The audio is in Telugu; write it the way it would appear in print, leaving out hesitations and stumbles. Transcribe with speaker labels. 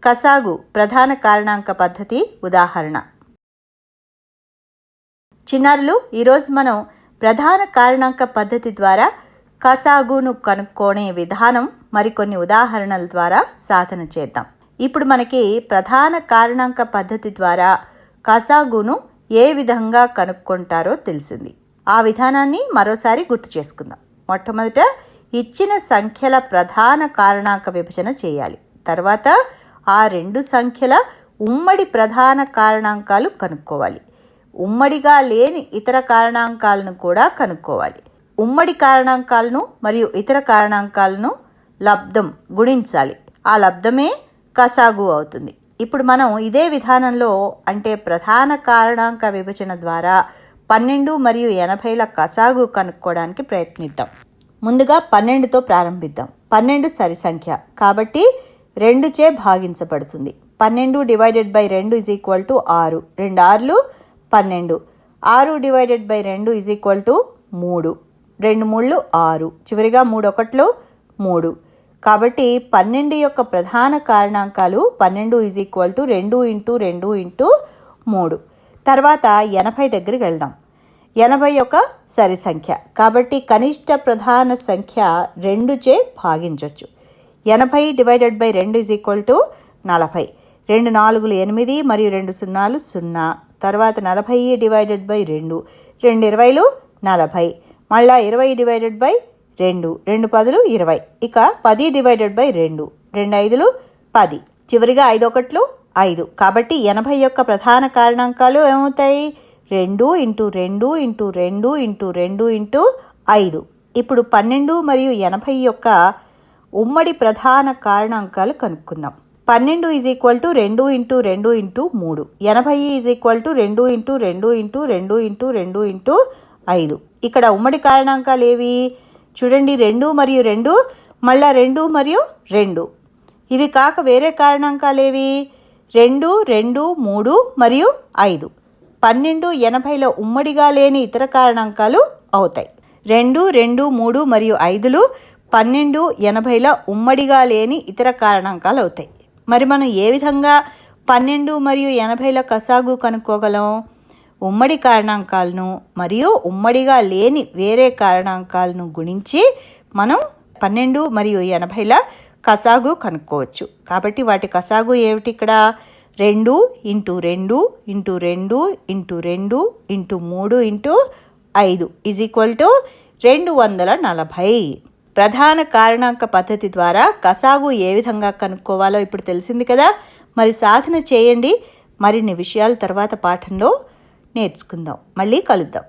Speaker 1: కసాగు ప్రధాన కారణాంక పద్ధతి ఉదాహరణ. చిన్నారులు, ఈరోజు మనం ప్రధాన కారణాంక పద్ధతి ద్వారా కసాగును కనుక్కొనే విధానం మరికొన్ని ఉదాహరణల ద్వారా సాధన చేద్దాం. ఇప్పుడు మనకి ప్రధాన కారణాంక పద్ధతి ద్వారా కసాగును ఏ విధంగా కనుక్కుంటారో తెలిసింది. ఆ విధానాన్ని మరోసారి గుర్తు చేసుకుందాం. మొట్టమొదట ఇచ్చిన సంఖ్యల ప్రధాన కారణాంక విభజన చేయాలి. తర్వాత ఆ రెండు సంఖ్యల ఉమ్మడి ప్రధాన కారణాంకాలు కనుక్కోవాలి. ఉమ్మడిగా లేని ఇతర కారణాంకాలను కూడా కనుక్కోవాలి. ఉమ్మడి కారణాంకాలను మరియు ఇతర కారణాంకాలను లబ్ధం గుణించాలి. ఆ లబ్ధమే కసాగు అవుతుంది. ఇప్పుడు మనం ఇదే విధానంలో అంటే ప్రధాన కారణాంక విభజన ద్వారా 12 మరియు 80ల కసాగు కనుక్కోవడానికి ప్రయత్నిద్దాం. ముందుగా 12తో ప్రారంభిద్దాం. 12 సరి సంఖ్య కాబట్టి 2చే భాగించబడుతుంది. 12 divided by 2 is equal to 6. 2 6లు 12. 6 divided by 2 is equal to 3. 2 3లు 6. చివరిగా 3 1లు 3. కాబట్టి 12 యొక్క ప్రధాన కారణాంకాలు 12 is equal to 2 into 2 into 3. తర్వాత 80 దగ్గరికి వెళ్దాం. 80 యొక్క సరి సంఖ్య కాబట్టి కనిష్ట ప్రధాన సంఖ్య 2చే భాగించవచ్చు. 80 divided by 2 is equal to 40. 2 4లు 8 మరియు 2 0లు 0. తర్వాత 40 డివైడెడ్ బై 2. 2 20లు 40. మళ్ళీ 20 డివైడెడ్ బై 2. 2 10లు 20. ఇక 10 డివైడెడ్ బై 2. 2 5లు 10. చివరిగా 5 1లు 5. కాబట్టి 80 యొక్క ప్రధాన కారణాంకాలు ఏమవుతాయి? 2 ఇంటూ 2 ఇంటూ 2 ఇంటూ 2 ఇంటూ 5. ఇప్పుడు 12 మరియు 80 యొక్క ఉమ్మడి ప్రధాన కారణాంకాలు కనుక్కుందాం. 12 is equal to 2 into 2 into 3. 80 is equal to 2 into 2 into 2 into 2 into 5. ఇక్కడ ఉమ్మడి కారణాంకాలు ఏవి చూడండి, 2 మరియు 2, మళ్ళా 2 మరియు 2. ఇవి కాక వేరే కారణాంకాలు ఏవి? 2 2 3 మరియు 5. 12 80లో ఉమ్మడిగా లేని ఇతర కారణాంకాలు అవుతాయి. 2 2 3 మరియు 5లు 12 80లో ఉమ్మడిగా లేని ఇతర కారణాంకాలు అవుతాయి. మరి మనం ఏ విధంగా 12 మరియు 80ల కసాగు కనుక్కోగలం? ఉమ్మడి కారణాంకాలను మరియు ఉమ్మడిగా లేని వేరే కారణాంకాలను గుణించి మనం 12 మరియు 80ల కసాగు కనుక్కోవచ్చు. కాబట్టి వాటి కసాగు ఏమిటి? ఇక్కడ 2 into 2 into 2 into 2 into 3 into 5 is equal to 240. ప్రధాన కారణాంక పద్ధతి ద్వారా కసాగు ఏ విధంగా కనుక్కోవాలో ఇప్పుడు తెలిసింది కదా. మరి సాధన చేయండి. మరిన్ని విషయాలు తర్వాత పాఠంలో నేర్చుకుందాం. మళ్ళీ కలుద్దాం.